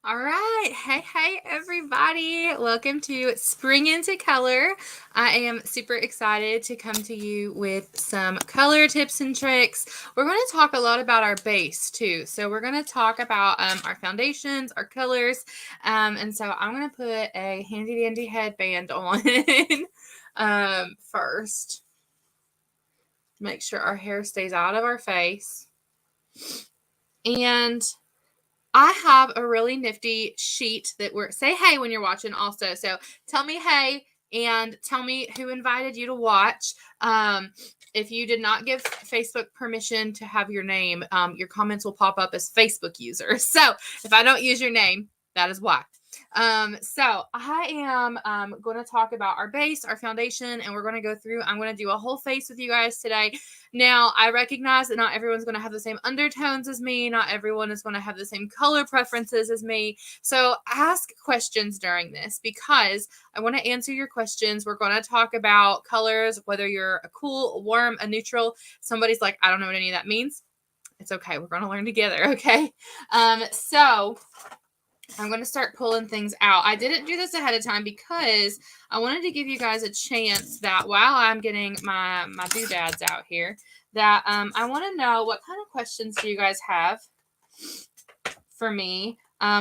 All right. Hey, everybody. Welcome to Spring Into Color. I am super excited to come to you with some color tips and tricks. We're going to talk a lot about our base too. So we're going to talk about our foundations, our colors. And so I'm going to put a handy dandy headband on first. Make sure our hair stays out of our face. And I have a really nifty sheet that say hey when you're watching also. So tell me hey and tell me who invited you to watch. If you did not give Facebook permission to have your name, your comments will pop up as Facebook user. So if I don't use your name, that is why. So I am going to talk about our base, our foundation, and we're going to go through. I'm going to do a whole face with you guys today. Now, I recognize that not everyone's going to have the same undertones as me. Not everyone is going to have the same color preferences as me. So ask questions during this because I want to answer your questions. We're going to talk about colors, whether you're a cool, a warm, a neutral. Somebody's like, I don't know what any of that means. It's okay. We're going to learn together, okay? So I'm going to start pulling things out. I didn't do this ahead of time because I wanted to give you guys a chance that while I'm getting my doodads out here, that I want to know what kind of questions do you guys have for me?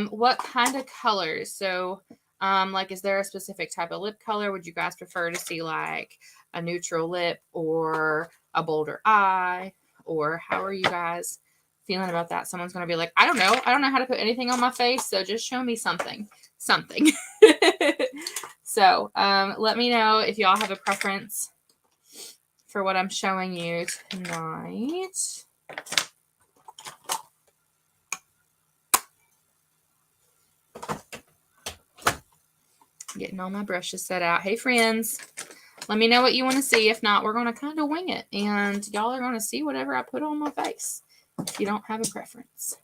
What kind of colors? So, like, is there a specific type of lip color? Would you guys prefer to see like a neutral lip or a bolder eye? Or how are you guys feeling about that? Someone's going to be like, I don't know how to put anything on my face, so just show me something. So let me know if y'all have a preference for what I'm showing you tonight. Getting all my brushes set out. Hey friends, let me know what you want to see. If not, we're going to kind of wing it, and y'all are going to see whatever I put on my face if you don't have a preference.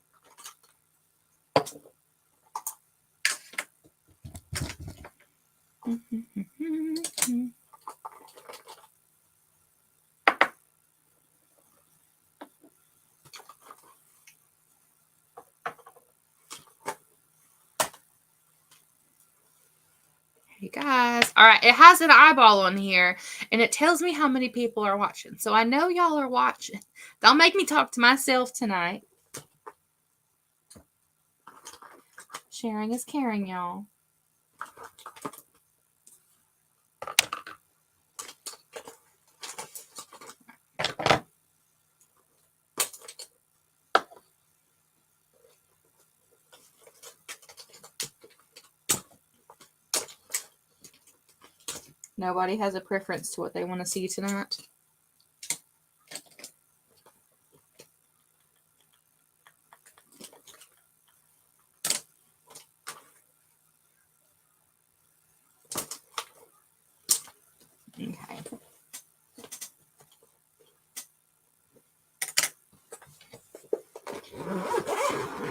Hey guys. All right, it has an eyeball on here and it tells me how many people are watching. So I know y'all are watching. Don't make me talk to myself tonight. Sharing is caring, y'all. Nobody has a preference to what they want to see tonight. Okay.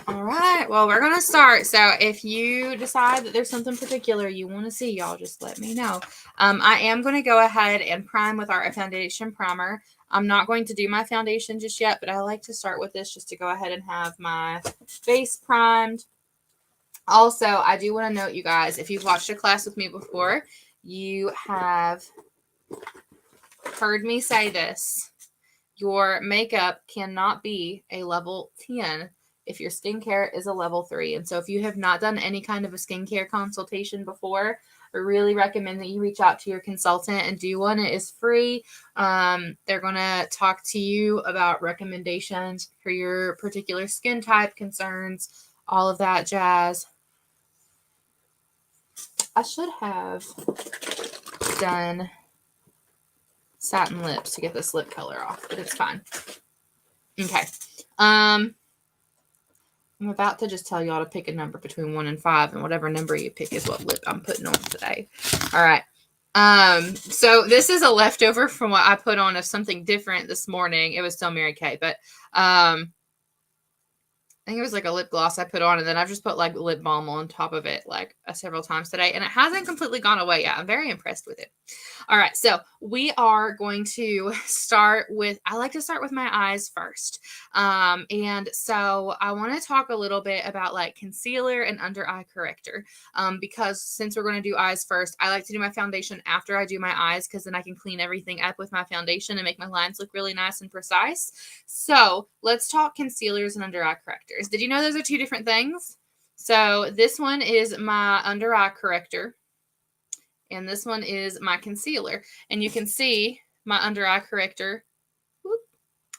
All right. Well, we're going to start. So if you decide that there's something particular you want to see, y'all just let me know. I am going to go ahead and prime with our foundation primer. I'm not going to do my foundation just yet, but I like to start with this just to go ahead and have my base primed. Also, I do want to note, you guys, if you've watched a class with me before, you have heard me say this. Your makeup cannot be a level 10 if your skincare is a level 3. And so if you have not done any kind of a skincare consultation before, I really recommend that you reach out to your consultant and do one. It is free. They're going to talk to you about recommendations for your particular skin type, concerns, all of that jazz. I should have done satin lips to get this lip color off, but it's fine. Okay. I'm about to just tell y'all to pick a number between 1 and 5, and whatever number you pick is what lip I'm putting on today. All right. So this is a leftover from what I put on of something different this morning. It was still Mary Kay, but think it was like a lip gloss I put on, and then I've just put like lip balm on top of it like several times today, and it hasn't completely gone away yet. I'm very impressed with it. All right, so we are going to start with, I like to start with my eyes first. And so I want to talk a little bit about like concealer and under eye corrector. Because since we're going to do eyes first, I like to do my foundation after I do my eyes, because then I can clean everything up with my foundation and make my lines look really nice and precise. So let's talk concealers and under eye correctors. Did you know those are two different things? So this one is my under eye corrector, and this one is my concealer. And you can see my under eye corrector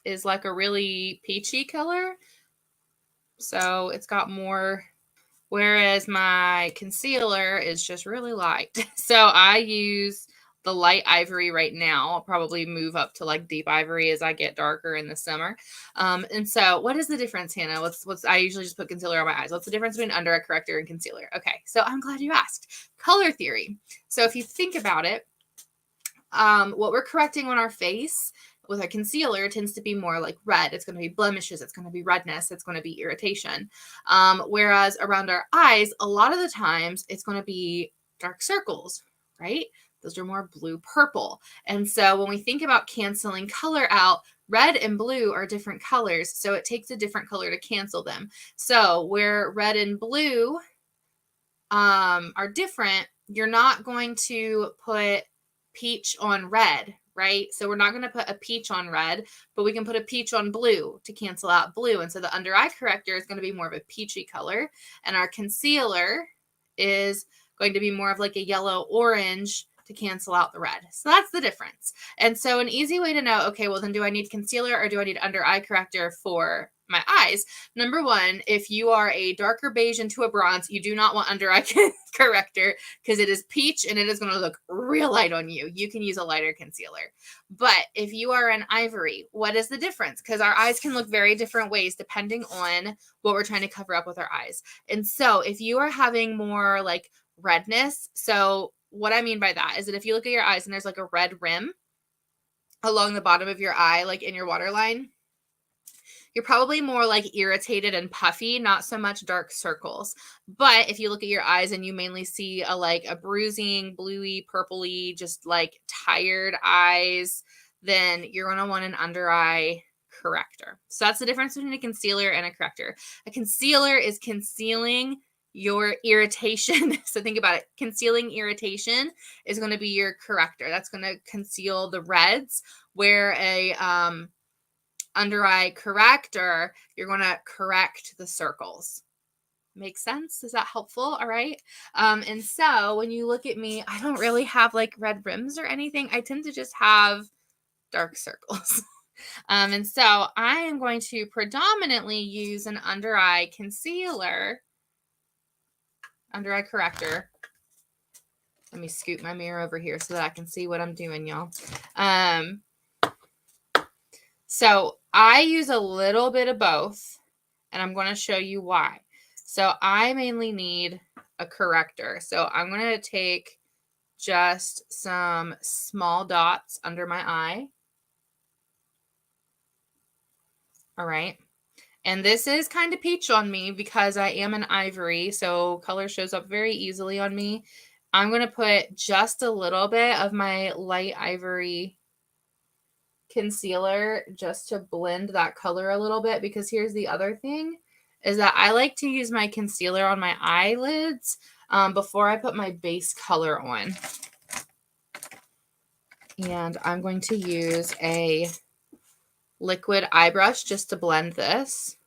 is like a really peachy color. So it's got more, whereas my concealer is just really light. So I use the light ivory right now. I'll probably move up to like deep ivory as I get darker in the summer. And so what is the difference, Hannah? What's I usually just put concealer on my eyes. What's the difference between under eye corrector and concealer? Okay, so I'm glad you asked. Color theory. So if you think about it, what we're correcting on our face with a concealer tends to be more like red. It's going to be blemishes. It's going to be redness. It's going to be irritation. Whereas around our eyes, a lot of the times it's going to be dark circles, right? Those are more blue purple. And so when we think about canceling color out, red and blue are different colors. So it takes a different color to cancel them. So where red and blue are different, you're not going to put peach on red, right? So we're not going to put a peach on red, but we can put a peach on blue to cancel out blue. And so the under eye corrector is going to be more of a peachy color, and our concealer is going to be more of like a yellow orange to cancel out the red. So that's the difference. And so an easy way to know, okay, well then do I need concealer or do I need under eye corrector for my eyes? Number one, if you are a darker beige into a bronze, you do not want under eye corrector, because it is peach and it is going to look real light on you. You can use a lighter concealer. But if you are an ivory, what is the difference? Because our eyes can look very different ways depending on what we're trying to cover up with our eyes. And so if you are having more like redness, so what I mean by that is that if you look at your eyes and there's like a red rim along the bottom of your eye, like in your waterline, you're probably more like irritated and puffy, not so much dark circles. But if you look at your eyes and you mainly see a bruising, bluey, purpley, just like tired eyes, then you're going to want an under eye corrector. So that's the difference between a concealer and a corrector. A concealer is concealing your irritation. So think about it. Concealing irritation is going to be your corrector. That's going to conceal the reds, where a under eye corrector, you're going to correct the circles. Makes sense? Is that helpful? All right. And so when you look at me, I don't really have like red rims or anything. I tend to just have dark circles. And so I am going to predominantly use an under eye concealer, under eye corrector. Let me scoot my mirror over here so that I can see what I'm doing, y'all. So I use a little bit of both, and I'm going to show you why. So I mainly need a corrector. So I'm going to take just some small dots under my eye. All right. And this is kind of peach on me because I am an ivory, so color shows up very easily on me. I'm going to put just a little bit of my light ivory concealer just to blend that color a little bit, because here's the other thing is that I like to use my concealer on my eyelids before I put my base color on. And I'm going to use a liquid eye brush just to blend this.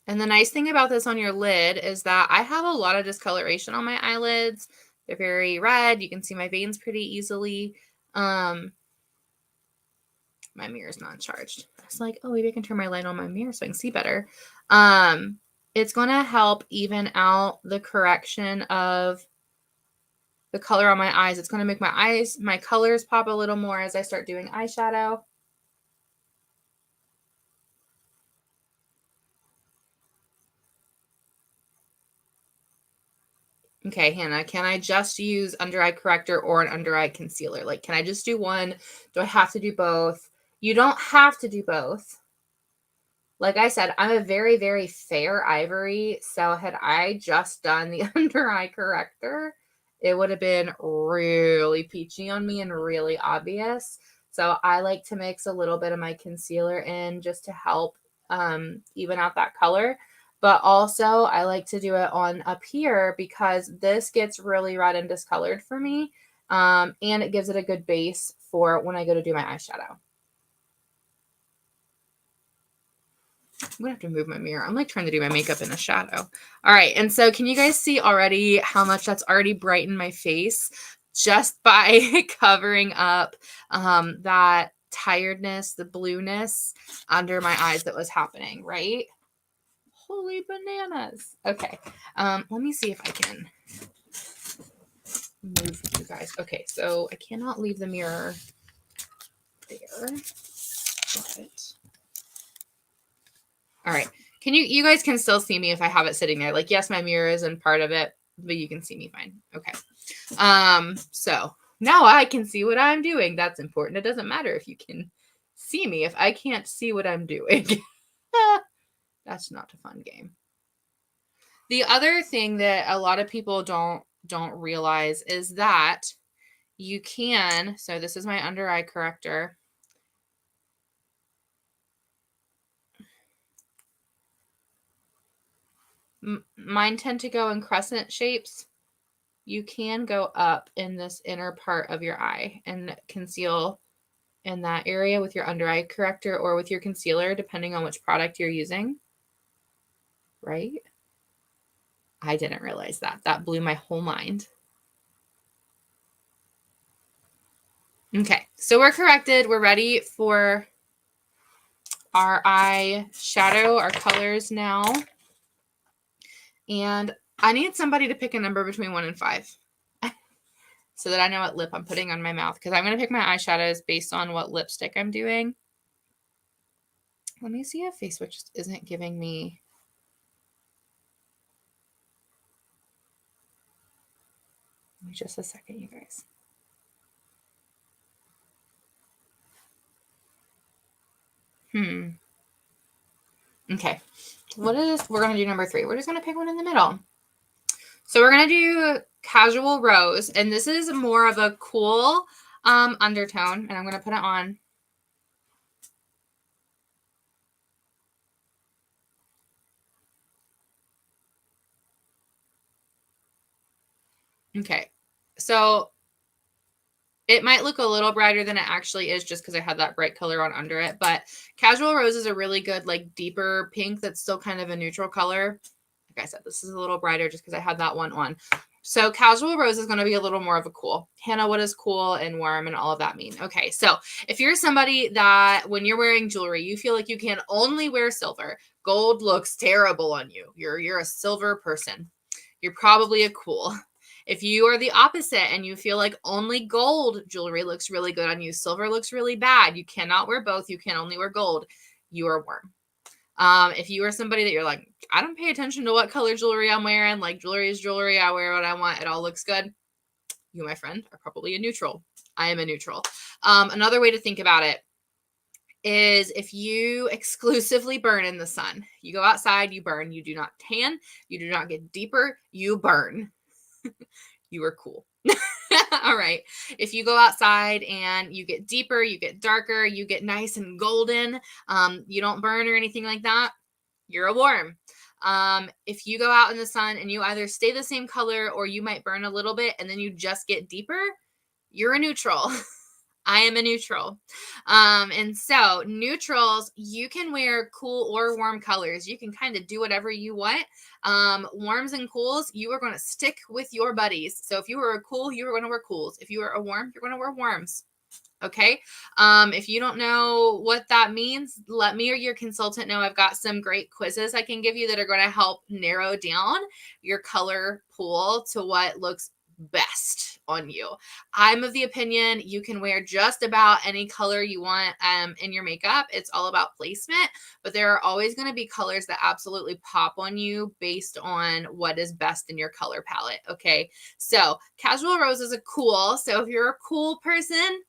And the nice thing about this on your lid is that I have a lot of discoloration on my eyelids. They're very red. You can see my veins pretty easily. My mirror's not charged. I was like, oh, maybe I can turn my light on my mirror so I can see better. It's going to help even out the correction of the color on my eyes. It's going to make my colors pop a little more as I start doing eyeshadow. Okay, Hannah, can I just use under eye corrector or an under eye concealer? Like, can I just do one? Do I have to do both? You don't have to do both. Like I said, I'm a very, very fair ivory. So had I just done the under eye corrector, it would have been really peachy on me and really obvious. So I like to mix a little bit of my concealer in just to help even out that color. But also I like to do it on up here because this gets really red and discolored for me. And it gives it a good base for when I go to do my eyeshadow. I'm gonna have to move my mirror. I'm like trying to do my makeup in a shadow. All right, and so can you guys see already how much that's already brightened my face just by covering up that tiredness, the blueness under my eyes that was happening, right? Holy bananas. Okay, let me see if I can move you guys. Okay, so I cannot leave the mirror there, but all right. Can you guys can still see me if I have it sitting there? Like, yes, my mirror isn't part of it, but you can see me fine. Okay. So now I can see what I'm doing. That's important. It doesn't matter if you can see me if I can't see what I'm doing. That's not a fun game. The other thing that a lot of people don't realize is that you can, so this is my under eye corrector. Mine tend to go in crescent shapes. You can go up in this inner part of your eye and conceal in that area with your under eye corrector or with your concealer, depending on which product you're using. Right? I didn't realize that. That blew my whole mind. Okay, so we're corrected. We're ready for our eye shadow, our colors now. And I need somebody to pick a number between 1 and 5 so that I know what lip I'm putting on my mouth, because I'm going to pick my eyeshadows based on what lipstick I'm doing. Let me see if Facebook just isn't giving me. Just a second, you guys. Okay. We're going to do number 3. We're just going to pick one in the middle. So we're going to do Casual Rose. And this is more of a cool undertone. And I'm going to put it on. Okay. So it might look a little brighter than it actually is just because I had that bright color on under it. But Casual Rose is a really good, like, deeper pink that's still kind of a neutral color. Like I said, this is a little brighter just because I had that one on. So Casual Rose is going to be a little more of a cool. Hannah, what does cool and warm and all of that mean? Okay, so if you're somebody that when you're wearing jewelry, you feel like you can only wear silver, gold looks terrible on you. You're a silver person. You're probably a cool. If you are the opposite and you feel like only gold jewelry looks really good on you, silver looks really bad, you cannot wear both, you can only wear gold, you are warm. If you are somebody that you're like, I don't pay attention to what color jewelry I'm wearing, like jewelry is jewelry, I wear what I want, it all looks good, you, my friend, are probably a neutral. I am a neutral. Another way to think about it is if you exclusively burn in the sun, you go outside, you burn, you do not tan, you do not get deeper, you burn. You are cool. All right. If you go outside and you get deeper, you get darker, you get nice and golden, you don't burn or anything like that, you're a warm. If you go out in the sun and you either stay the same color or you might burn a little bit and then you just get deeper, you're a neutral. I am a neutral. And so neutrals, you can wear cool or warm colors. You can kind of do whatever you want. Warms and cools, you are going to stick with your buddies. So if you were a cool, you are going to wear cools. If you are a warm, you're going to wear warms. Okay. If you don't know what that means, let me or your consultant know. I've got some great quizzes I can give you that are going to help narrow down your color pool to what looks best on you. I'm of the opinion you can wear just about any color you want in your makeup. It's all about placement, but there are always going to be colors that absolutely pop on you based on what is best in your color palette. Okay, so Casual Rose is a cool. So if you're a cool person,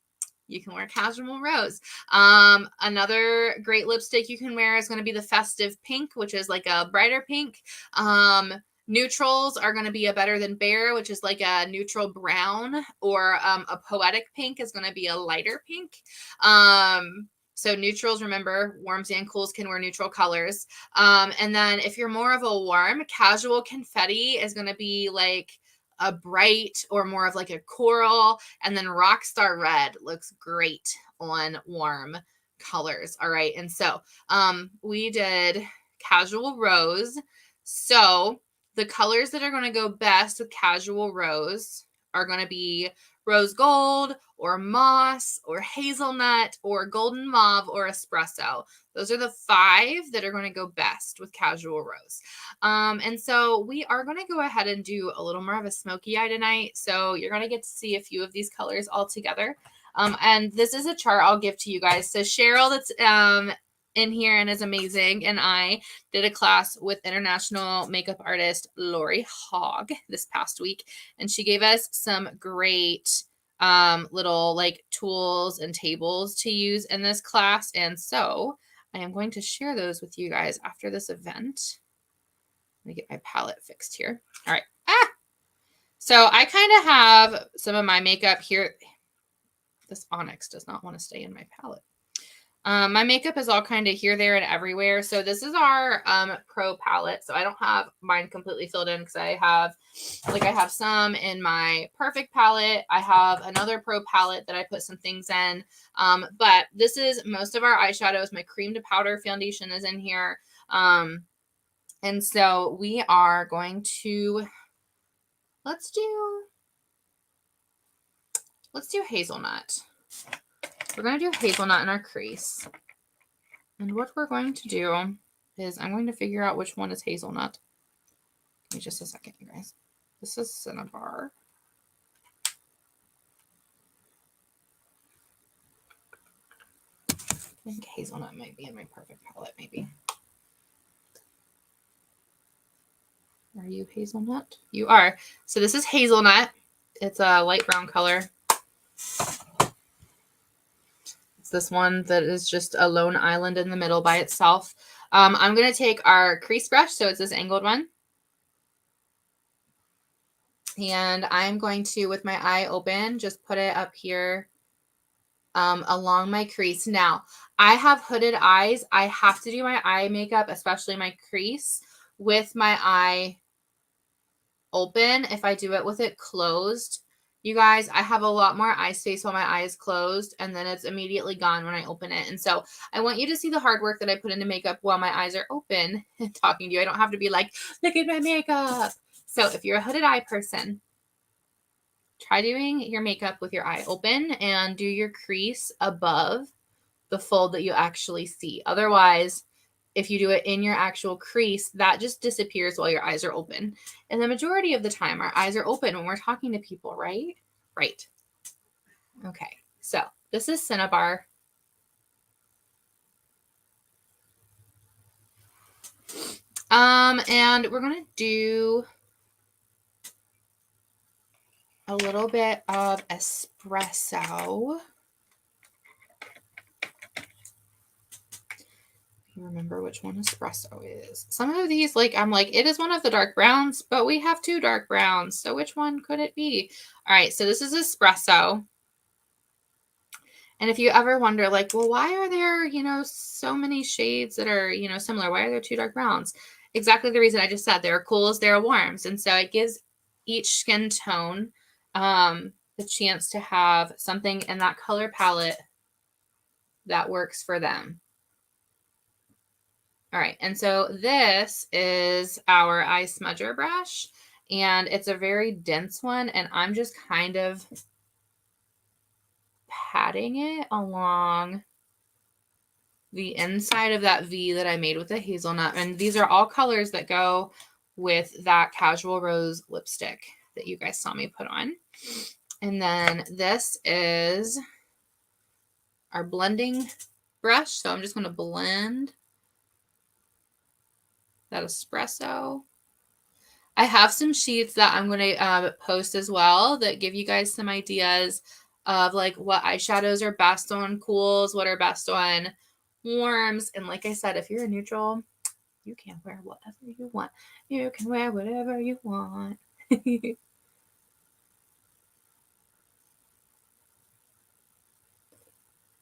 you can wear Casual Rose. Another great lipstick you can wear is going to be the Festive Pink, which is like a brighter pink. Neutrals are going to be a Better Than Bare, which is like a neutral brown, or a Poetic Pink is going to be a lighter pink. So neutrals, remember, warms and cools can wear neutral colors. And then if you're more of a warm, Casual Confetti is going to be like a bright or more of like a coral. And then Rockstar Red looks great on warm colors. All right. And so we did Casual Rose. So the colors that are going to go best with Casual Rose are going to be Rose Gold or Moss or Hazelnut or Golden Mauve or Espresso. Those are the 5 that are going to go best with Casual Rose. And so we are going to go ahead and do a little more of a smoky eye tonight. So you're going to get to see a few of these colors all together. And this is a chart I'll give to you guys. So Cheryl, that's in here and is amazing, and I did a class with international makeup artist Lori Hogg this past week, and she gave us some great little like tools and tables to use in this class. And so I am going to share those with you guys after this event. Let me get my palette fixed here. All right. So I kind of have some of my makeup here. This onyx does not want to stay in my palette. My makeup is all kind of here, there, and everywhere. So this is our Pro palette. So I don't have mine completely filled in because I have some in my Perfect palette. I have another Pro palette that I put some things in. But this is most of our eyeshadows. My cream to powder foundation is in here. And so we are going to, let's do Hazelnut. We're going to do Hazelnut in our crease. And what we're going to do is I'm going to figure out which one is Hazelnut. Give me just a second, you guys. This is Cinnabar. I think Hazelnut might be in my Perfect palette, maybe. Are you Hazelnut? You are. So this is Hazelnut. It's a light brown color. This one that is just a lone island in the middle by itself. I'm going to take our crease brush. So it's this angled one. And I'm going to, with my eye open, just put it up here along my crease. Now, I have hooded eyes. I have to do my eye makeup, especially my crease, with my eye open. If I do it with it closed, you guys, I have a lot more eye space while my eye is closed, and then it's immediately gone when I open it. And so I want you to see the hard work that I put into makeup while my eyes are open and talking to you. I don't have to be like, look at my makeup. So if you're a hooded eye person, try doing your makeup with your eye open and do your crease above the fold that you actually see. Otherwise, if you do it in your actual crease, that just disappears while your eyes are open. And the majority of the time, our eyes are open when we're talking to people, right? Right. Okay, so this is Cinnabar. And we're going to do a little bit of espresso. Remember which one espresso is. Some of these, like, I'm like, it is one of the dark browns, but we have 2 dark browns. So which one could it be? All right, so this is espresso. And if you ever wonder, like, well, why are there, so many shades that are, similar? Why are there 2 dark browns? Exactly the reason I just said. There are cools, there are warms. And so it gives each skin tone the chance to have something in that color palette that works for them. All right, and so this is our Eye Smudger Brush, and it's a very dense one, and I'm just kind of patting it along the inside of that V that I made with the hazelnut. And these are all colors that go with that Casual Rose lipstick that you guys saw me put on. And then this is our blending brush. So I'm just going to blend that espresso. I have some sheets that I'm going to post as well that give you guys some ideas of like what eyeshadows are best on cools, what are best on warms. And like I said, if you're a neutral, you can wear whatever you want. You can wear whatever you want.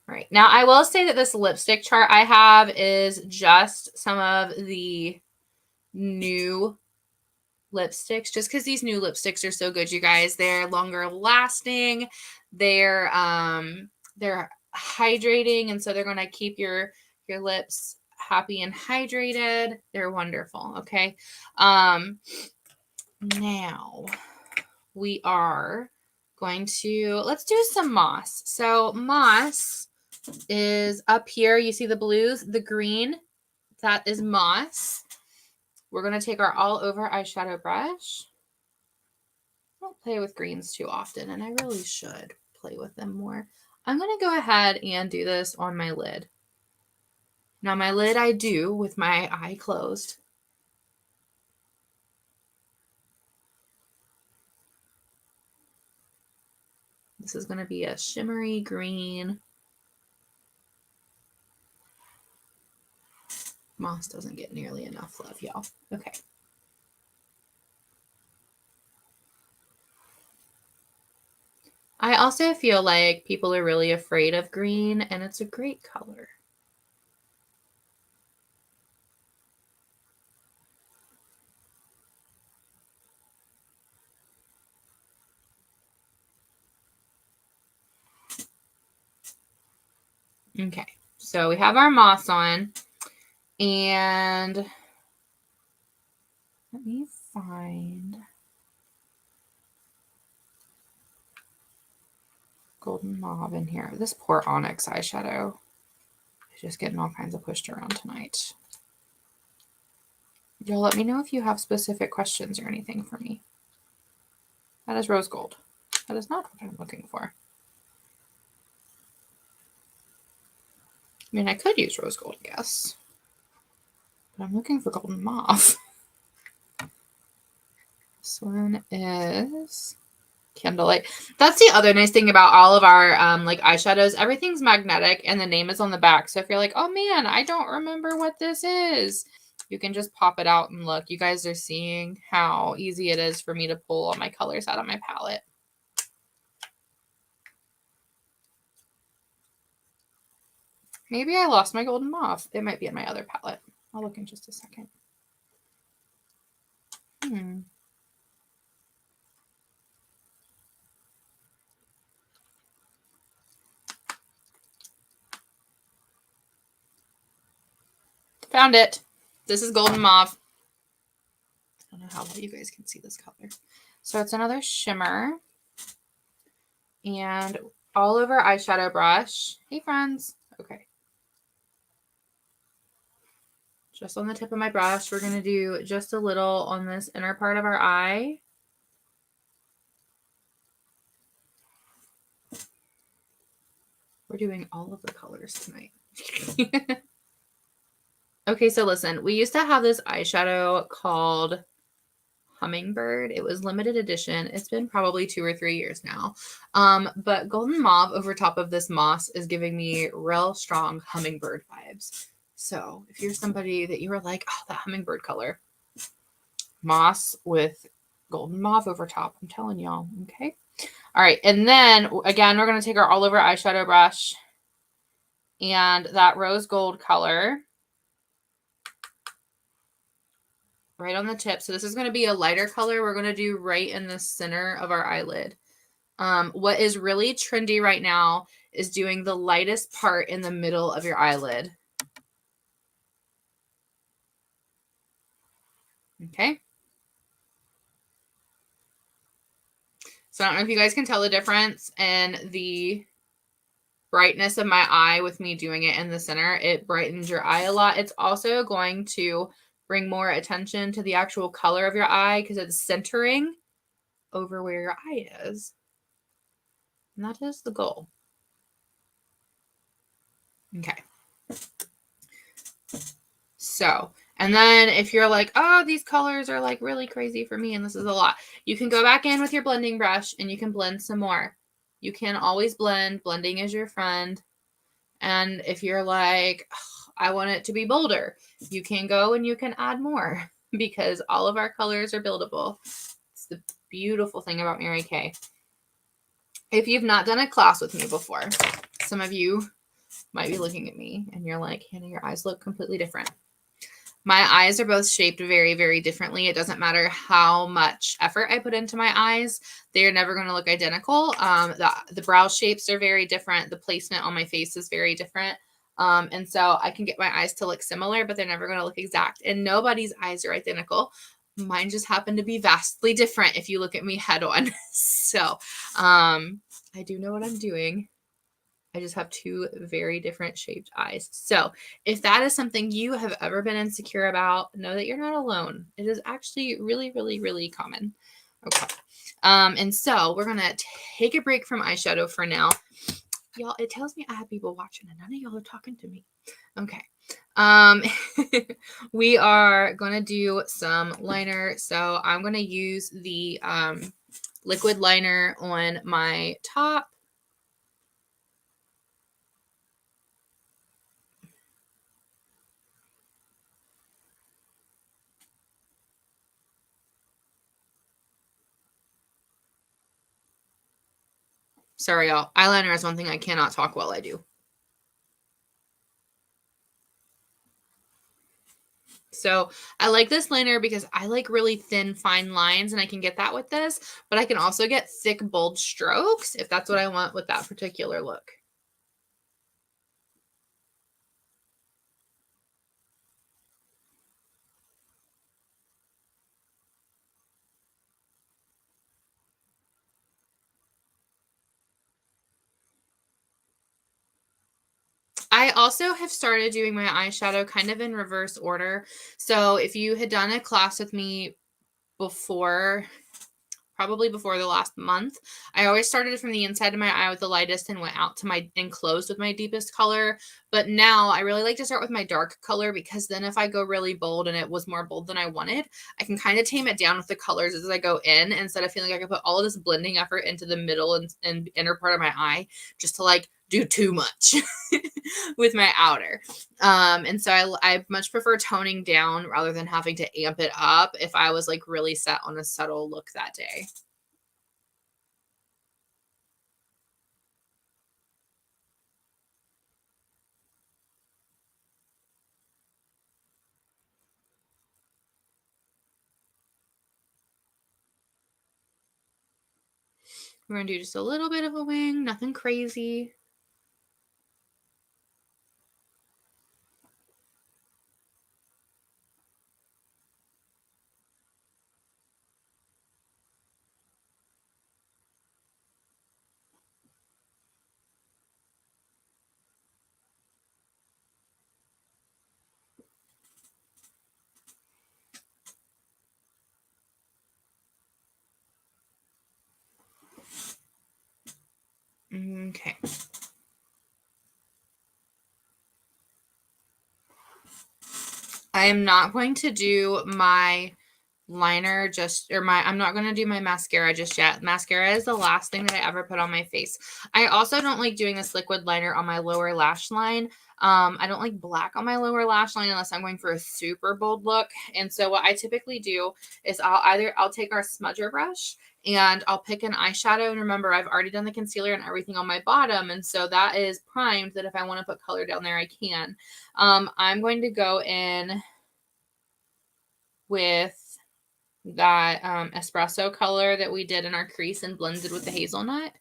All right. Now, I will say that this lipstick chart I have is just some of the new lipsticks, just because these new lipsticks are so good, you guys. They're longer lasting. They're hydrating, and so they're going to keep your lips happy and hydrated. They're wonderful. Okay. Now we are going to, let's do some moss. So moss is up here. You see the blues, the green, that is moss. We're going to take our all over eyeshadow brush. I don't play with greens too often, and I really should play with them more. I'm going to go ahead and do this on my lid. Now my lid I do with my eye closed. This is going to be a shimmery green. Moss doesn't get nearly enough love, y'all. Okay. I also feel like people are really afraid of green, and it's a great color. Okay, so we have our moss on, and let me find Golden Mauve in here. This poor Onyx eyeshadow is just getting all kinds of pushed around tonight. Y'all let me know if you have specific questions or anything for me. That is rose gold. That is not what I'm looking for. I mean, I could use rose gold, I guess. But I'm looking for Golden Mauve. This one is Candlelight. That's the other nice thing about all of our like eyeshadows. Everything's magnetic and the name is on the back. So if you're like, oh man, I don't remember what this is, you can just pop it out and look. You guys are seeing how easy it is for me to pull all my colors out of my palette. Maybe I lost my Golden Mauve. It might be in my other palette. I'll look in just a second. Found it. This is Golden Mauve. I don't know how well you guys can see this color. So it's another shimmer. And all over eyeshadow brush. Hey, friends. Okay. Just on the tip of my brush, we're going to do just a little on this inner part of our eye. We're doing all of the colors tonight. Okay, so listen, we used to have this eyeshadow called Hummingbird. It was limited edition. It's been probably 2 or 3 years now. But Golden Mauve over top of this moss is giving me real strong hummingbird vibes. So if you're somebody that you were like, oh, that hummingbird color, moss with Golden Mauve over top, I'm telling y'all, okay? All right, and then again, we're going to take our all over eyeshadow brush and that rose gold color right on the tip. So this is going to be a lighter color we're going to do right in the center of our eyelid. What is really trendy right now is doing the lightest part in the middle of your eyelid. Okay. So I don't know if you guys can tell the difference in the brightness of my eye with me doing it in the center. It brightens your eye a lot. It's also going to bring more attention to the actual color of your eye because it's centering over where your eye is. And that is the goal. Okay. So, and then if you're like, oh, these colors are like really crazy for me and this is a lot, you can go back in with your blending brush and you can blend some more. You can always blend. Blending is your friend. And if you're like, oh, I want it to be bolder, you can go and you can add more because all of our colors are buildable. It's the beautiful thing about Mary Kay. If you've not done a class with me before, some of you might be looking at me and you're like, Hannah, your eyes look completely different. My eyes are both shaped very, very differently. It doesn't matter how much effort I put into my eyes. They are never going to look identical. The brow shapes are very different. The placement on my face is very different. And so I can get my eyes to look similar, but they're never going to look exact. And nobody's eyes are identical. Mine just happen to be vastly different if you look at me head on. So I do know what I'm doing. I just have two very different shaped eyes. So if that is something you have ever been insecure about, know that you're not alone. It is actually really, really, really common. Okay. And so we're going to take a break from eyeshadow for now. Y'all, it tells me I have people watching and none of y'all are talking to me. Okay. We are going to do some liner. So I'm going to use the liquid liner on my top. Sorry, y'all. Eyeliner is one thing I cannot talk while I do. So I like this liner because I like really thin, fine lines, and I can get that with this. But I can also get thick, bold strokes if that's what I want with that particular look. I also have started doing my eyeshadow kind of in reverse order. So if you had done a class with me before, probably before the last month, I always started from the inside of my eye with the lightest and went out to my and closed with my deepest color. But now I really like to start with my dark color because then if I go really bold and it was more bold than I wanted, I can kind of tame it down with the colors as I go in instead of feeling like I can put all of this blending effort into the middle and inner part of my eye just to like do too much with my outer. And so I much prefer toning down rather than having to amp it up if I was like really set on a subtle look that day. We're going to do just a little bit of a wing, nothing crazy. Okay. I am not going to do my liner I'm not going to do my mascara just yet. Mascara is the last thing that I ever put on my face. I also don't like doing this liquid liner on my lower lash line. I don't like black on my lower lash line unless I'm going for a super bold look. And so what I typically do is I'll take our smudger brush and I'll pick an eyeshadow. And remember, I've already done the concealer and everything on my bottom. And so that is primed that if I want to put color down there, I can. I'm going to go in with that espresso color that we did in our crease and blended with the hazelnut.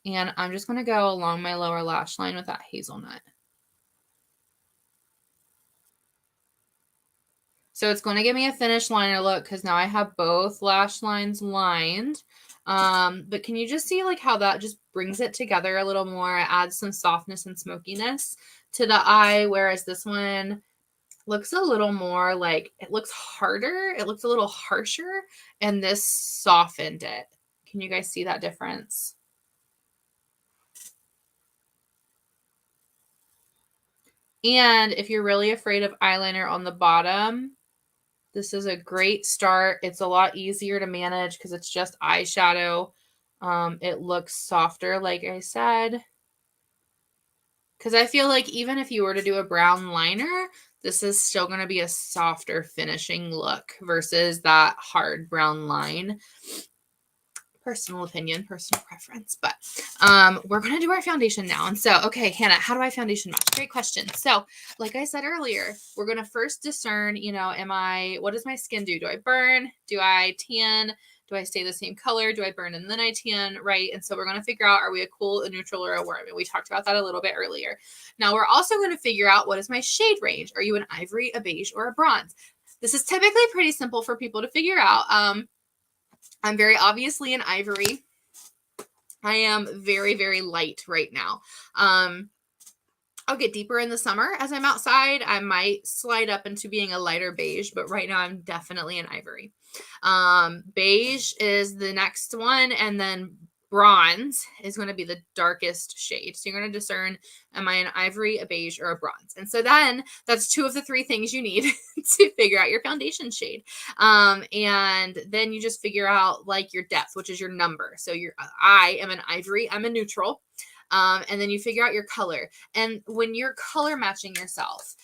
And I'm just going to go along my lower lash line with that hazelnut. So it's going to give me a finished liner look because now I have both lash lines lined. But can you just see like how that just brings it together a little more? It adds some softness and smokiness to the eye, whereas this one looks a little more like, it looks harder. It looks a little harsher, and this softened it. Can you guys see that difference? And if you're really afraid of eyeliner on the bottom, this is a great start. It's a lot easier to manage because it's just eyeshadow. It looks softer, like I said. Because I feel like even if you were to do a brown liner, this is still going to be a softer finishing look versus that hard brown line. Personal opinion, personal preference, but we're going to do our foundation now. And so, okay, Hannah, how do I foundation match? Great question. So, like I said earlier, we're going to first discern, you know, what does my skin do? Do I burn? Do I tan? Do I stay the same color? Do I burn and then I tan? Right. And so we're going to figure out, are we a cool, a neutral, or a warm? And we talked about that a little bit earlier. Now we're also going to figure out, what is my shade range? Are you an ivory, a beige, or a bronze? This is typically pretty simple for people to figure out. I'm very obviously an ivory. I am very, very light right now. I'll get deeper in the summer as I'm outside. I might slide up into being a lighter beige, but right now I'm definitely an ivory. Beige is the next one, and then bronze is going to be the darkest shade. So you're going to discern, am I an ivory, a beige, or a bronze? And so then that's 2 of the 3 things you need to figure out your foundation shade. And then you just figure out like your depth, which is your number. So I am an ivory, I'm a neutral. And then you figure out your color. And when you're color matching yourself,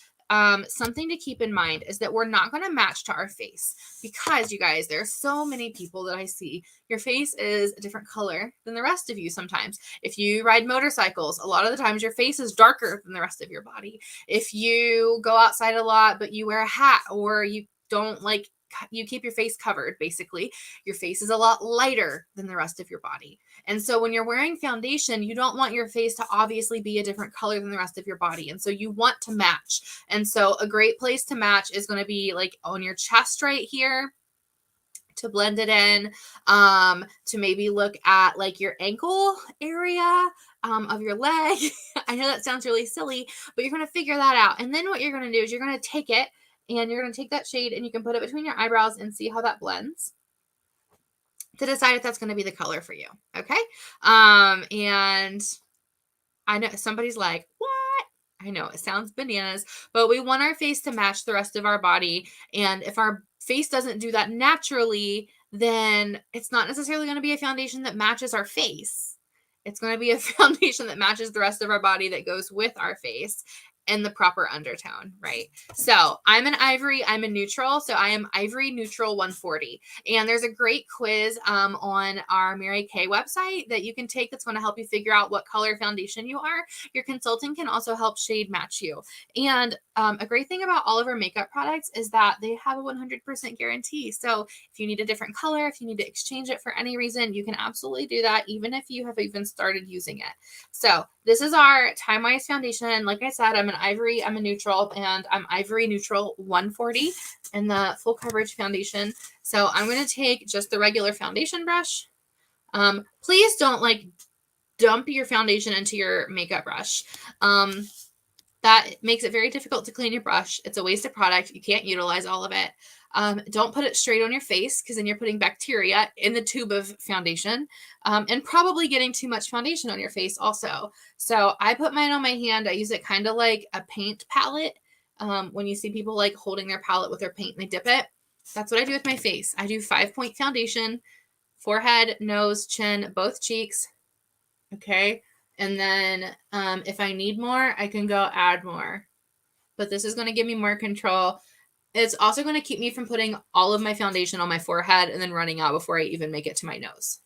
something to keep in mind is that we're not going to match to our face, because you guys, there are so many people that I see, your face is a different color than the rest of you. Sometimes if you ride motorcycles, a lot of the times your face is darker than the rest of your body. If you go outside a lot, but you wear a hat, or you don't like, you keep your face covered, basically, your face is a lot lighter than the rest of your body. And so when you're wearing foundation, you don't want your face to obviously be a different color than the rest of your body. And so you want to match. And so a great place to match is going to be like on your chest right here, to blend it in, to maybe look at like your ankle area of your leg. I know that sounds really silly, but you're going to figure that out. And then what you're going to do is you're going to take it, and you're going to take that shade, and you can put it between your eyebrows and see how that blends, to decide if that's going to be the color for you. Okay. And I know somebody's like, what? I know it sounds bananas, but we want our face to match the rest of our body. And if our face doesn't do that naturally, then it's not necessarily going to be a foundation that matches our face. It's going to be a foundation that matches the rest of our body, that goes with our face in the proper undertone, right? So I'm an ivory, I'm a neutral. So I am ivory neutral 140. And there's a great quiz on our Mary Kay website that you can take, that's going to help you figure out what color foundation you are. Your consultant can also help shade match you. And a great thing about all of our makeup products is that they have a 100% guarantee. So if you need a different color, if you need to exchange it for any reason, you can absolutely do that, even if you have even started using it. So this is our Time Wise foundation. Like I said, I'm an ivory, I'm a neutral, and I'm ivory neutral 140 in the full coverage foundation. So I'm going to take just the regular foundation brush. Please don't like dump your foundation into your makeup brush. That makes it very difficult to clean your brush. It's a waste of product. You can't utilize all of it. Don't put it straight on your face, because then you're putting bacteria in the tube of foundation, and probably getting too much foundation on your face also. So I put mine on my hand. I use it kind of like a paint palette. When you see people like holding their palette with their paint and they dip it, that's what I do with my face. I do 5-point foundation, forehead, nose, chin, both cheeks. Okay. And then if I need more, I can go add more. But this is going to give me more control. It's also going to keep me from putting all of my foundation on my forehead and then running out before I even make it to my nose.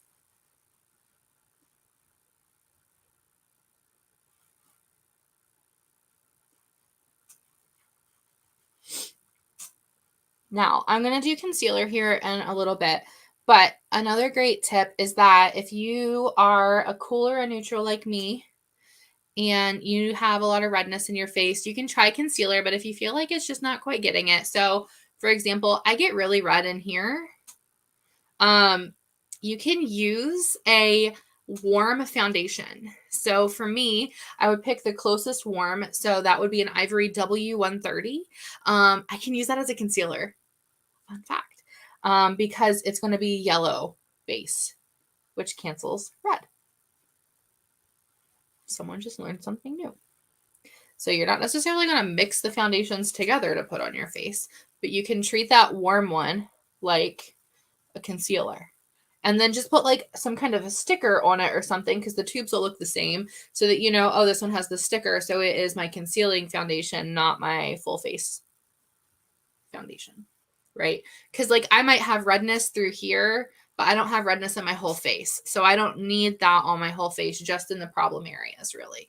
Now, I'm going to do concealer here in a little bit. But another great tip is that if you are a cool or a neutral like me, and you have a lot of redness in your face, you can try concealer. But if you feel like it's just not quite getting it, so for example, I get really red in here. You can use a warm foundation. So for me, I would pick the closest warm. So that would be an Ivory W130. I can use that as a concealer. Fun fact. Because it's going to be yellow base, which cancels red. Someone just learned something new. So you're not necessarily going to mix the foundations together to put on your face, but you can treat that warm one like a concealer. And then just put like some kind of a sticker on it or something, because the tubes will look the same, so that you know, oh, this one has the sticker, so it is my concealing foundation, not my full face foundation, right? Because like I might have redness through here, but I don't have redness in my whole face. So I don't need that on my whole face, just in the problem areas, really.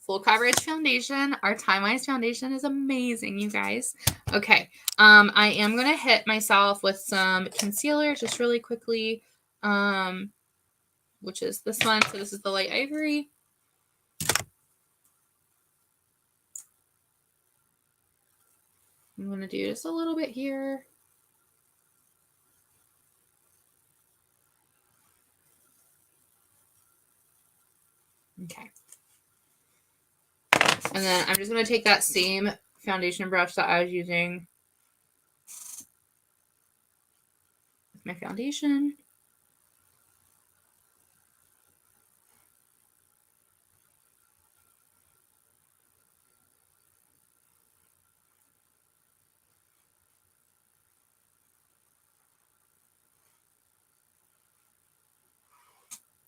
Full coverage foundation. Our Time-Wise foundation is amazing, you guys. Okay. I am going to hit myself with some concealer just really quickly, which is this one. So this is the Light Ivory. I'm going to do just a little bit here. Okay. And then I'm just going to take that same foundation brush that I was using with my foundation.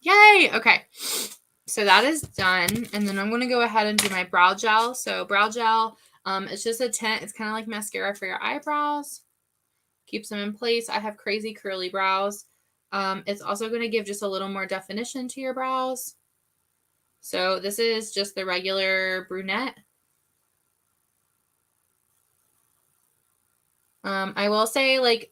Yay! Okay. So that is done. And then I'm going to go ahead and do my brow gel. So brow gel, it's just a tint. It's kind of like mascara for your eyebrows. Keeps them in place. I have crazy curly brows. It's also going to give just a little more definition to your brows. So this is just the regular brunette. I will say, like,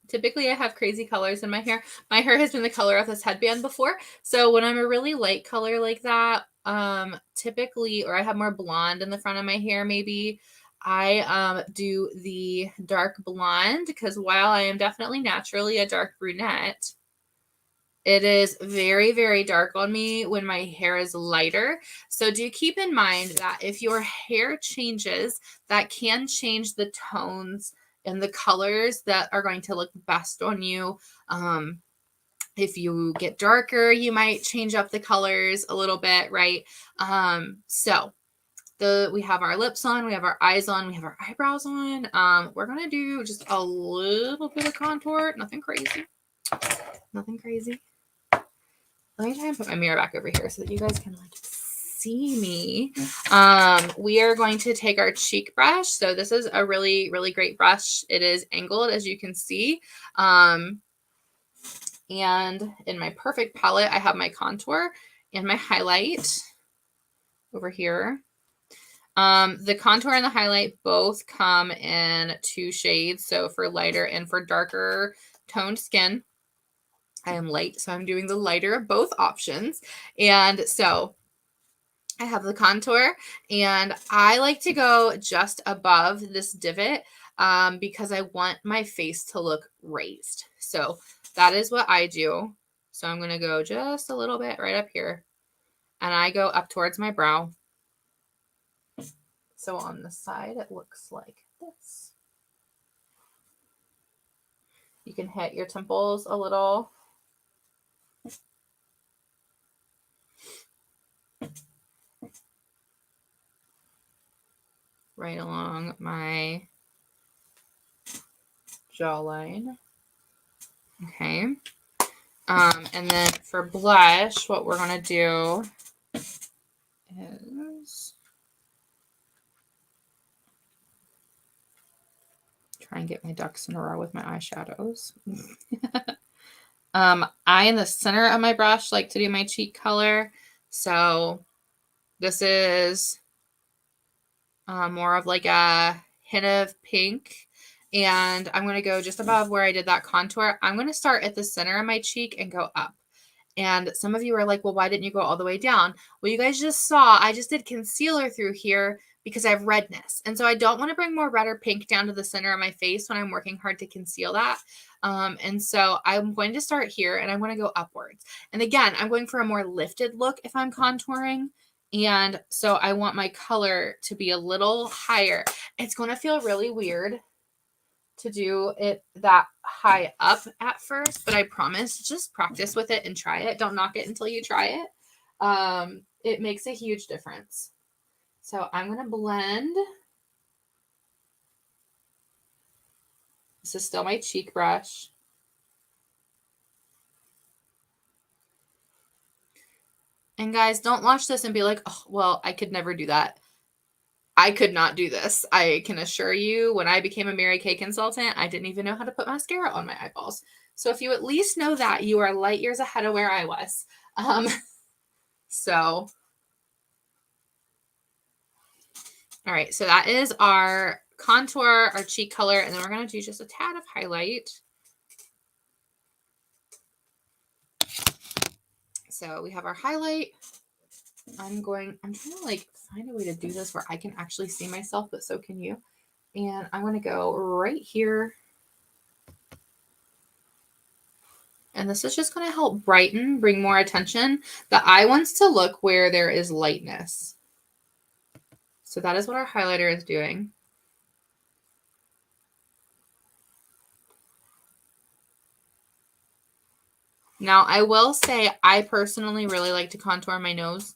typically I have crazy colors in my hair. My hair has been the color of this headband before. So when I'm a really light color like that, typically, or I have more blonde in the front of my hair, maybe I do the dark blonde, because while I am definitely naturally a dark brunette, it is very, very dark on me when my hair is lighter. So do keep in mind that if your hair changes, that can change the tones and the colors that are going to look best on you. If you get darker, you might change up the colors a little bit, right? So we have our lips on, we have our eyes on, we have our eyebrows on. We're going to do just a little bit of contour, nothing crazy. Nothing crazy. Let me try and put my mirror back over here so that you guys can like see me. We are going to take our cheek brush. So this is a really, really great brush. It is angled, as you can see. And in my perfect palette, I have my contour and my highlight over here. The contour and the highlight both come in 2 shades. So for lighter and for darker toned skin. I am light, so I'm doing the lighter of both options. And so I have the contour, and I like to go just above this divot because I want my face to look raised. So that is what I do. So I'm going to go just a little bit right up here, and I go up towards my brow. So on the side, it looks like this. You can hit your temples a little. Right along my jawline. Okay. And then for blush, what we're going to do is try and get my ducks in a row with my eyeshadows. I, in the center of my brush, like to do my cheek color. So this is more of like a hint of pink. And I'm going to go just above where I did that contour. I'm going to start at the center of my cheek and go up. And some of you are like, well, why didn't you go all the way down? Well, you guys just saw I just did concealer through here because I have redness. And so I don't want to bring more red or pink down to the center of my face when I'm working hard to conceal that. And so I'm going to start here and I'm going to go upwards. And again, I'm going for a more lifted look if I'm contouring. And so I want my color to be a little higher. It's going to feel really weird to do it that high up at first, but I promise, just practice with it and try it. Don't knock it until you try it. It makes a huge difference. So I'm going to blend. This is still my cheek brush. And guys, don't watch this and be like, oh, well, I could never do that. I could not do this. I can assure you, when I became a Mary Kay consultant, I didn't even know how to put mascara on my eyeballs. So if you at least know that, you are light years ahead of where I was. So, all right. So that is our contour, our cheek color, and then we're going to do just a tad of highlight. So we have our highlight. I'm trying to like find a way to do this where I can actually see myself, but so can you. And I'm going to go right here. And this is just going to help brighten, bring more attention. The eye wants to look where there is lightness. So that is what our highlighter is doing. Now, I will say I personally really like to contour my nose.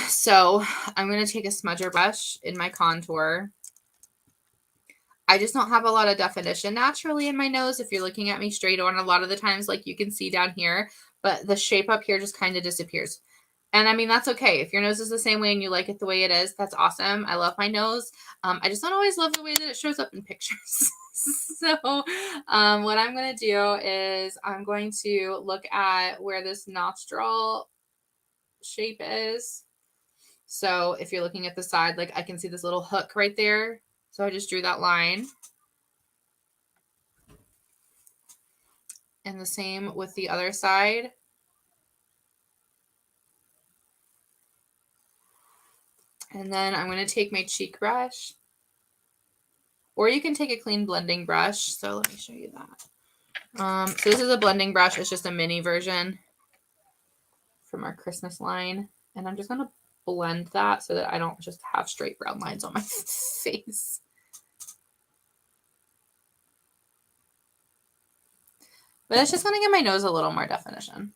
So I'm going to take a smudger brush in my contour. I just don't have a lot of definition naturally in my nose. If you're looking at me straight on, a lot of the times, like you can see down here, but the shape up here just kind of disappears. And I mean, that's okay. If your nose is the same way and you like it the way it is, that's awesome. I love my nose. I just don't always love the way that it shows up in pictures. So what I'm going to do is I'm going to look at where this nostril shape is. So if you're looking at the side, like I can see this little hook right there. So I just drew that line. And the same with the other side. And then I'm going to take my cheek brush. Or you can take a clean blending brush. So let me show you that. So this is a blending brush. It's just a mini version from our Christmas line. And I'm just going to blend that so that I don't just have straight brown lines on my face. But it's just going to give my nose a little more definition.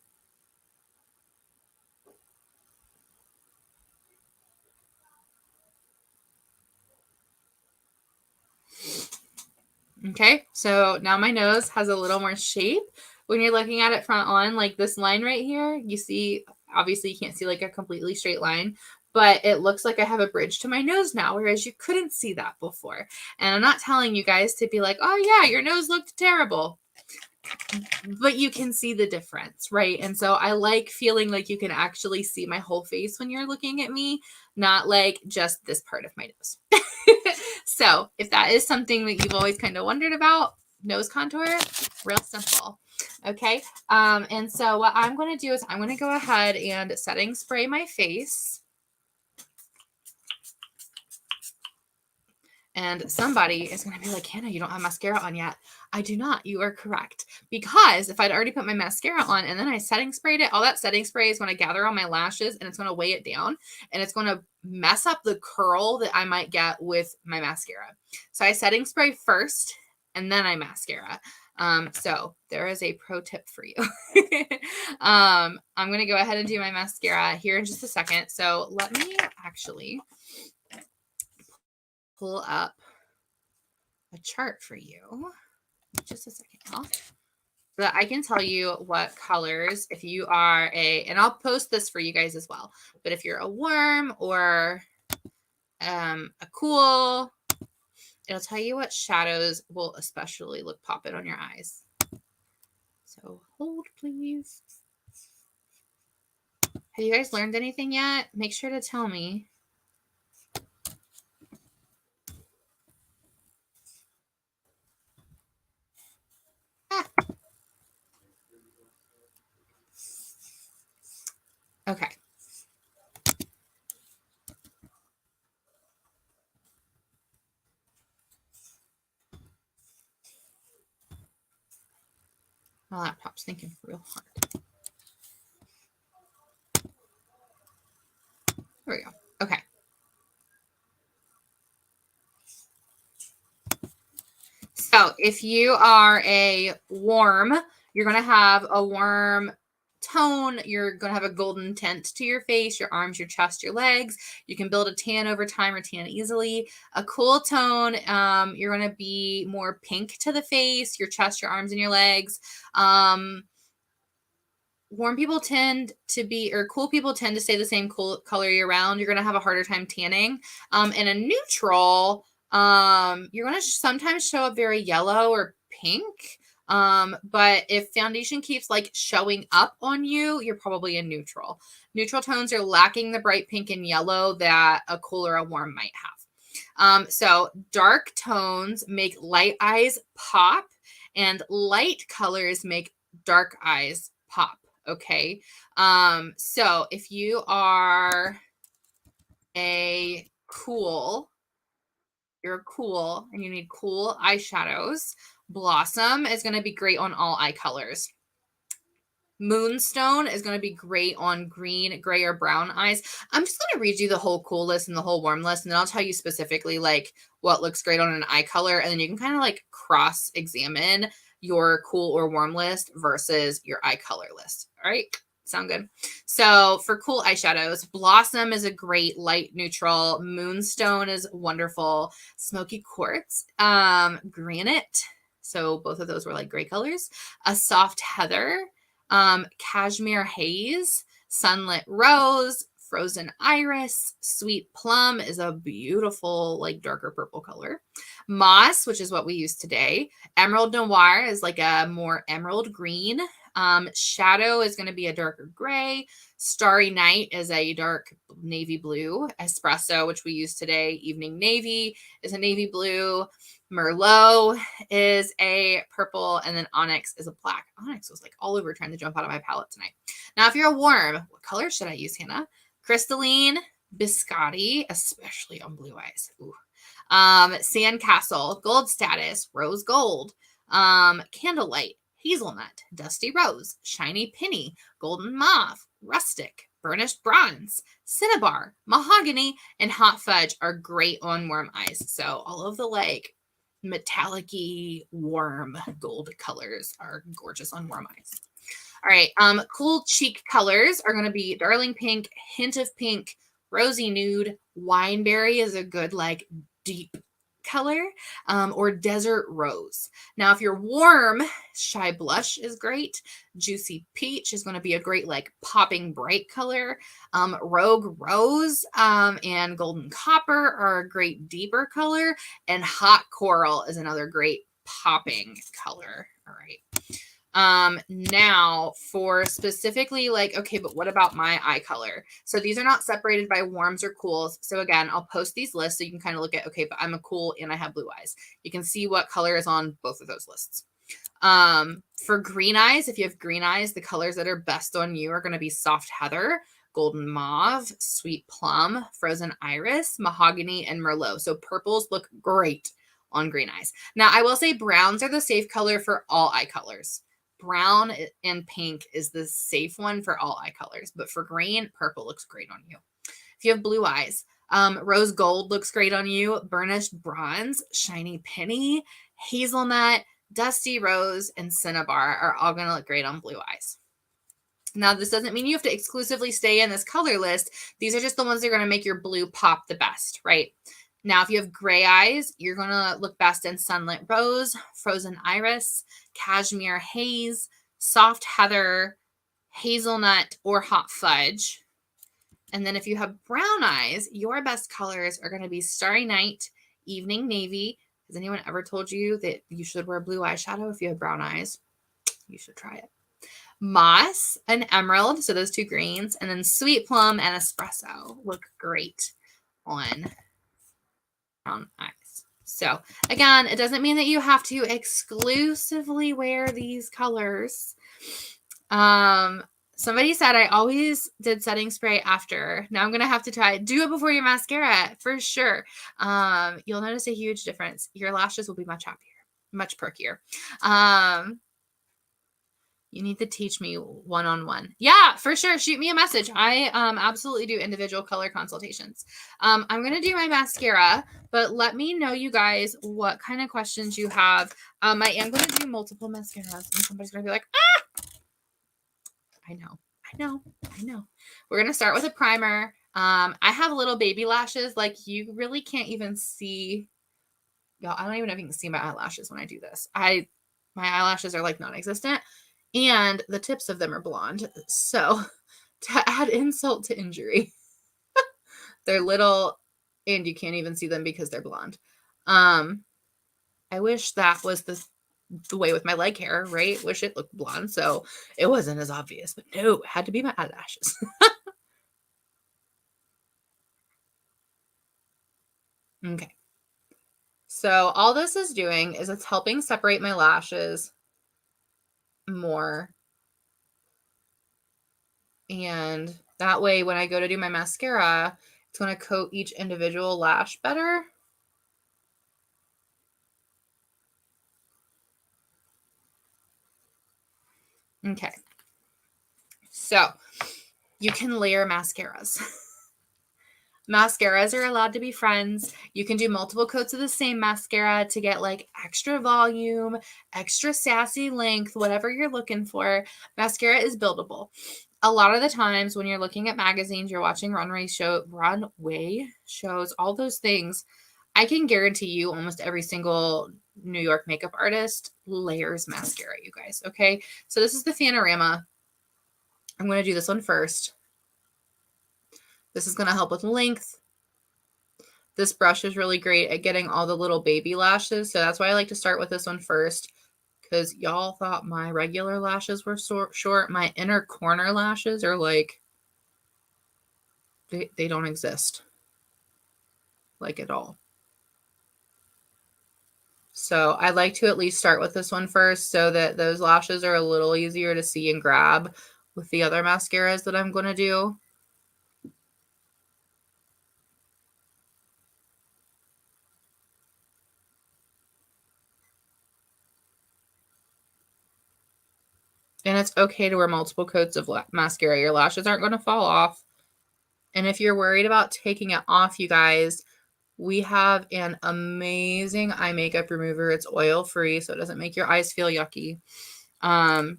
Okay, so now my nose has a little more shape. When you're looking at it front on, like this line right here, you see, obviously you can't see like a completely straight line, but it looks like I have a bridge to my nose now, whereas you couldn't see that before. And I'm not telling you guys to be like, oh yeah, your nose looked terrible. But you can see the difference, right? And so I like feeling like you can actually see my whole face when you're looking at me, not like just this part of my nose. So if that is something that you've always kind of wondered about, nose contour, real simple. Okay. And so what I'm going to do is I'm going to go ahead and setting spray my face. And somebody is going to be like, Hannah, you don't have mascara on yet. I do not. You are correct. Because if I'd already put my mascara on and then I setting sprayed it, all that setting spray is going to gather on my lashes and it's going to weigh it down and it's going to mess up the curl that I might get with my mascara. So I setting spray first and then I mascara. So there is a pro tip for you. I'm going to go ahead and do my mascara here in just a second. So let me actually pull up a chart for you. Just a second, y'all. So that I can tell you what colors, if you are and I'll post this for you guys as well, but if you're a warm or a cool, it'll tell you what shadows will especially look popping on your eyes. So hold, please. Have you guys learned anything yet? Make sure to tell me. Okay. My laptop's thinking real hard. if you are a warm, you're going to have a warm tone. You're going to have a golden tint to your face, your arms, your chest, your legs. You can build a tan over time or tan easily. A cool tone, you're going to be more pink to the face, your chest, your arms, and your legs. Warm people tend to be, or cool people tend to stay the same cool color year round. You're going to have a harder time tanning. And a neutral, you're going to sometimes show up very yellow or pink. But if foundation keeps like showing up on you, you're probably a neutral. Neutral tones are lacking the bright pink and yellow that a cool or a warm might have. So dark tones make light eyes pop, and light colors make dark eyes pop. Okay. So if you are a cool, you're cool and you need cool eyeshadows, Blossom is going to be great on all eye colors. Moonstone is going to be great on green, gray, or brown eyes. I'm just going to read you the whole cool list and the whole warm list, and then I'll tell you specifically like what looks great on an eye color, and then you can kind of like cross-examine your cool or warm list versus your eye color list. All right. Sound good? So for cool eyeshadows, Blossom is a great light neutral. Moonstone is wonderful. Smoky Quartz, Granite. So both of those were like gray colors. A Soft Heather, Cashmere Haze, Sunlit Rose, Frozen Iris, Sweet Plum is a beautiful, like darker purple color. Moss, which is what we use today. Emerald Noir is like a more emerald green. Shadow is going to be a darker gray. Starry Night is a dark navy blue. Espresso, which we use today, Evening Navy, is a navy blue. Merlot is a purple, and then Onyx is a black. Onyx was like all over trying to jump out of my palette tonight. Now, if you're a warm, what color should I use, Hannah? Crystalline, Biscotti, especially on blue eyes. Ooh. Sandcastle, Gold Status, Rose Gold, Candlelight, Hazelnut, Dusty Rose, Shiny Penny, Golden Mauve, Rustic, Burnished Bronze, Cinnabar, Mahogany, and Hot Fudge are great on warm eyes. So all of the like metallic-y warm gold colors are gorgeous on warm eyes. All right, cool cheek colors are going to be Darling Pink, Hint of Pink, Rosy Nude, Wineberry is a good like deep color, or Desert Rose. Now, if you're warm, Shy Blush is great. Juicy Peach is going to be a great like popping bright color. Rogue Rose and Golden Copper are a great deeper color, and Hot Coral is another great popping color. All right. Now for specifically like, okay, but what about my eye color? So these are not separated by warms or cools. So again, I'll post these lists so you can kind of look at, okay, but I'm a cool and I have blue eyes. You can see what color is on both of those lists. For green eyes, if you have green eyes, the colors that are best on you are going to be Soft Heather, Golden Mauve, Sweet Plum, Frozen Iris, Mahogany, and Merlot. So purples look great on green eyes. Now, I will say browns are the safe color for all eye colors. Brown and pink is the safe one for all eye colors, but for green, purple looks great on you. If you have blue eyes, Rose Gold looks great on you. Burnished Bronze, Shiny Penny, Hazelnut, Dusty Rose, and Cinnabar are all going to look great on blue eyes. Now, this doesn't mean you have to exclusively stay in this color list. These are just the ones that are going to make your blue pop the best, right? Now, if you have gray eyes, you're going to look best in Sunlit Rose, Frozen Iris, Cashmere Haze, Soft Heather, Hazelnut, or Hot Fudge. And then if you have brown eyes, your best colors are going to be Starry Night, Evening Navy. Has anyone ever told you that you should wear blue eyeshadow if you have brown eyes? You should try it. Moss and Emerald, so those two greens, and then Sweet Plum and Espresso look great on brown eyes. So again, it doesn't mean that you have to exclusively wear these colors. Somebody said I always did setting spray after. Now I'm going to have to try it. Do it before your mascara for sure. You'll notice a huge difference. Your lashes will be much happier, much perkier. You need to teach me one-on-one. Yeah, for sure. Shoot me a message. I absolutely do individual color consultations. I'm going to do my mascara, but let me know, you guys, what kind of questions you have. I am going to do multiple mascaras, and somebody's going to be like, ah! I know. We're going to start with a primer. I have little baby lashes. Like, you really can't even see. Y'all, I don't even know if you can see my eyelashes when I do this. My eyelashes are like non-existent. And the tips of them are blonde. So to add insult to injury, they're little and you can't even see them because they're blonde. I wish that was the way with my leg hair, right? Wish it looked blonde so it wasn't as obvious. But no, it had to be my eyelashes. Okay. So all this is doing is it's helping separate my lashes more. And that way, when I go to do my mascara, it's going to coat each individual lash better. Okay. So you can layer mascaras. Mascaras are allowed to be friends. You can do multiple coats of the same mascara to get like extra volume, extra sassy length, whatever you're looking for. Mascara is buildable. A lot of the times when you're looking at magazines, you're watching runway shows, all those things, I can guarantee you almost every single New York makeup artist layers mascara, you guys. Okay. So this is the Panorama. I'm going to do this one first. This is going to help with length. This brush is really great at getting all the little baby lashes. So that's why I like to start with this one first, because y'all thought my regular lashes were short. My inner corner lashes are like, they don't exist like at all. So I like to at least start with this one first so that those lashes are a little easier to see and grab with the other mascaras that I'm going to do. And it's okay to wear multiple coats of mascara. Your lashes aren't going to fall off. And if you're worried about taking it off, you guys, we have an amazing eye makeup remover. It's oil-free, so it doesn't make your eyes feel yucky. And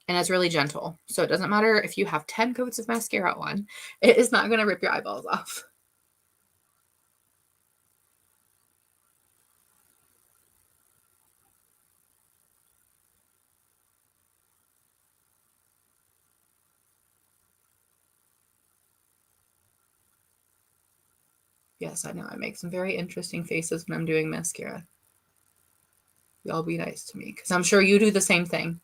it's really gentle. So it doesn't matter if you have 10 coats of mascara on. It is not going to rip your eyeballs off. Yes, I know. I make some very interesting faces when I'm doing mascara. Y'all be nice to me, because I'm sure you do the same thing.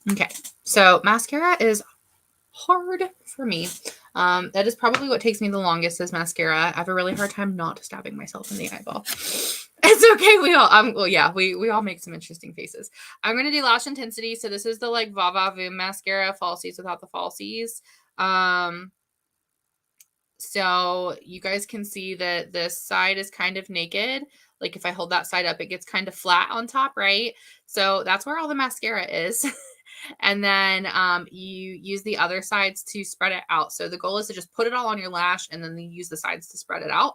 Okay, so mascara is hard for me. That is probably what takes me the longest is mascara. I have a really hard time not stabbing myself in the eyeball. It's okay. We all well, yeah, we all make some interesting faces. I'm gonna do lash intensity. So this is the like Va Va Voom mascara, falsies without the falsies. So you guys can see that this side is kind of naked. Like if I hold that side up, it gets kind of flat on top, right? So that's where all the mascara is. And then you use the other sides to spread it out. So the goal is to just put it all on your lash and then you use the sides to spread it out.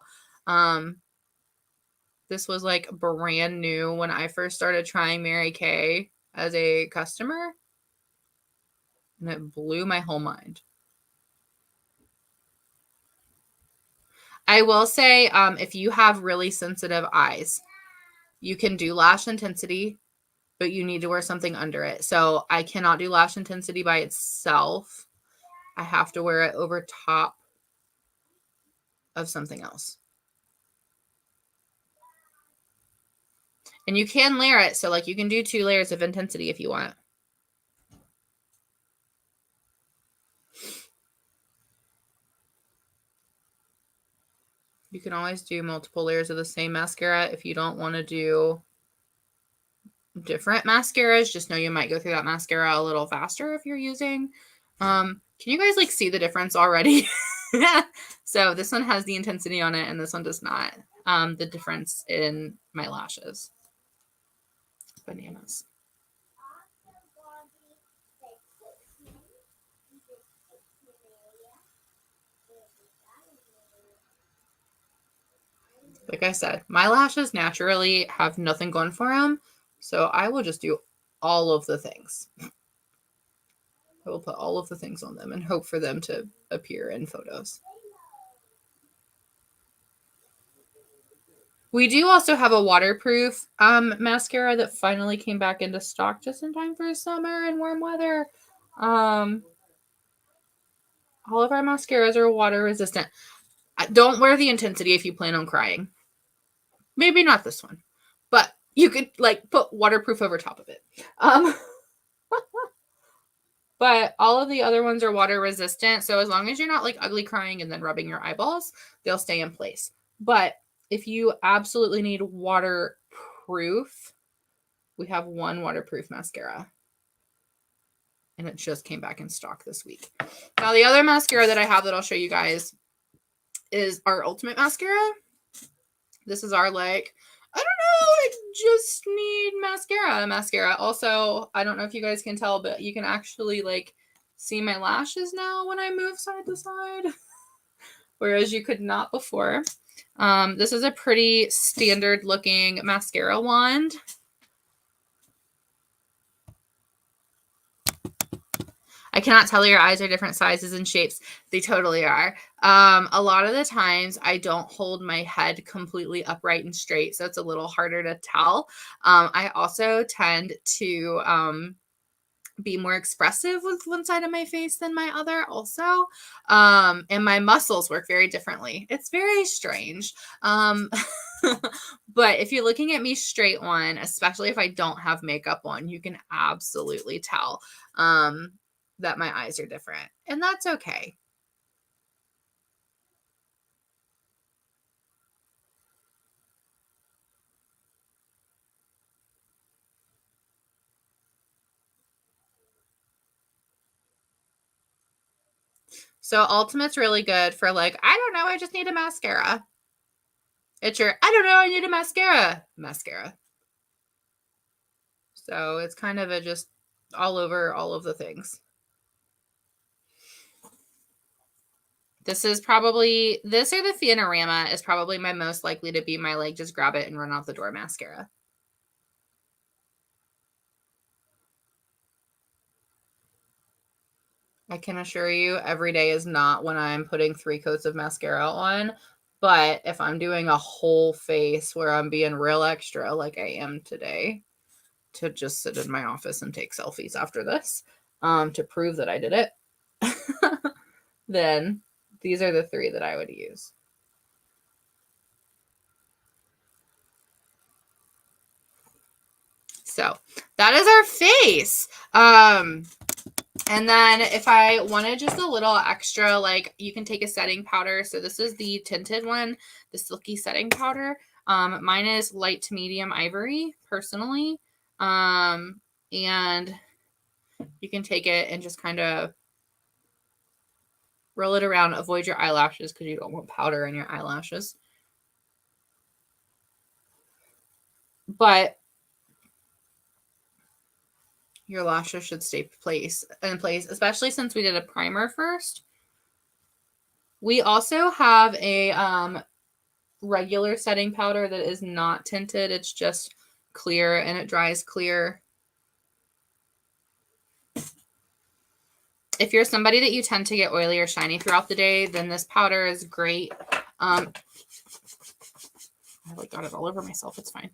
This was like brand new when I first started trying Mary Kay as a customer. And it blew my whole mind. I will say, if you have really sensitive eyes, you can do lash intensity, but you need to wear something under it. So I cannot do lash intensity by itself. I have to wear it over top of something else. And you can layer it. So like you can do 2 layers of intensity if you want. You can always do multiple layers of the same mascara if you don't want to do different mascaras. Just know you might go through that mascara a little faster if you're using. Can you guys like see the difference already? So this one has the intensity on it and this one does not. The difference in my lashes. Bananas. Like I said, my lashes naturally have nothing going for them. So I will just do all of the things. I will put all of the things on them and hope for them to appear in photos. We do also have a waterproof mascara that finally came back into stock just in time for summer and warm weather. All of our mascaras are water resistant. Don't wear the intensity if you plan on crying. Maybe not this one, but you could like put waterproof over top of it. But all of the other ones are water resistant. So as long as you're not like ugly crying and then rubbing your eyeballs, they'll stay in place. But if you absolutely need waterproof, we have one waterproof mascara. And it just came back in stock this week. Now the other mascara that I have that I'll show you guys is our Ultimate Mascara. This is our like, I don't know, I just need mascara. Also, I don't know if you guys can tell, but you can actually like see my lashes now when I move side to side. Whereas you could not before. This is a pretty standard looking mascara wand. I cannot tell your eyes are different sizes and shapes. They totally are. A lot of the times I don't hold my head completely upright and straight, so it's a little harder to tell. I also tend to be more expressive with one side of my face than my other also. And my muscles work very differently. It's very strange. But if you're looking at me straight on, especially if I don't have makeup on, you can absolutely tell that my eyes are different. And that's okay. So Ultimate's really good for like, I don't know, I just need a mascara. It's your, I don't know, I need a mascara. So it's kind of a just all over all of the things. This is probably, this or the Fianorama is probably my most likely to be my like, just grab it and run out the door mascara. I can assure you every day is not when I'm putting 3 coats of mascara on. But if I'm doing a whole face where I'm being real extra like I am today, to just sit in my office and take selfies after this to prove that I did it, then these are the 3 that I would use. So that is our face. And then if I wanted just a little extra, like you can take a setting powder. So this is the tinted one, the Silky setting powder. Mine is light to medium ivory personally. And you can take it and just kind of roll it around. Avoid your eyelashes because you don't want powder in your eyelashes. But your lashes should stay in place, especially since we did a primer first. We also have a regular setting powder that is not tinted. It's just clear and it dries clear. If you're somebody that you tend to get oily or shiny throughout the day, then this powder is great. I like got it all over myself. It's fine.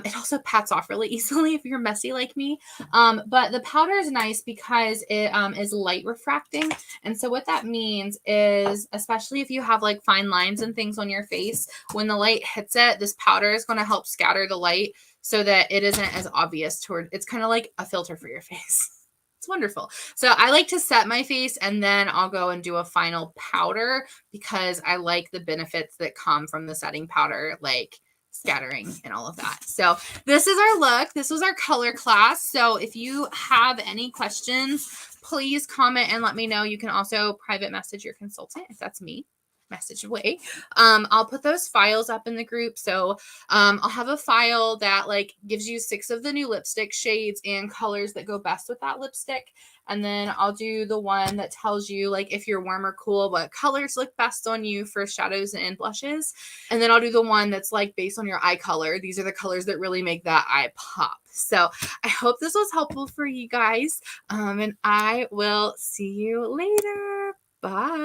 It also pats off really easily if you're messy like me. But the powder is nice because it is light refracting. And so what that means is, especially if you have like fine lines and things on your face, when the light hits it, this powder is going to help scatter the light so that it isn't as obvious toward, it's kind of like a filter for your face. It's wonderful. So I like to set my face and then I'll go and do a final powder because I like the benefits that come from the setting powder, like scattering and all of that. So this is our look. This was our color class. So if you have any questions, please comment and let me know. You can also private message your consultant if that's me. Message away. I'll put those files up in the group. So I'll have a file that like gives you 6 of the new lipstick shades and colors that go best with that lipstick. And then I'll do the one that tells you like if you're warm or cool, what colors look best on you for shadows and blushes. And then I'll do the one that's like based on your eye color. These are the colors that really make that eye pop. So I hope this was helpful for you guys. And I will see you later. Bye.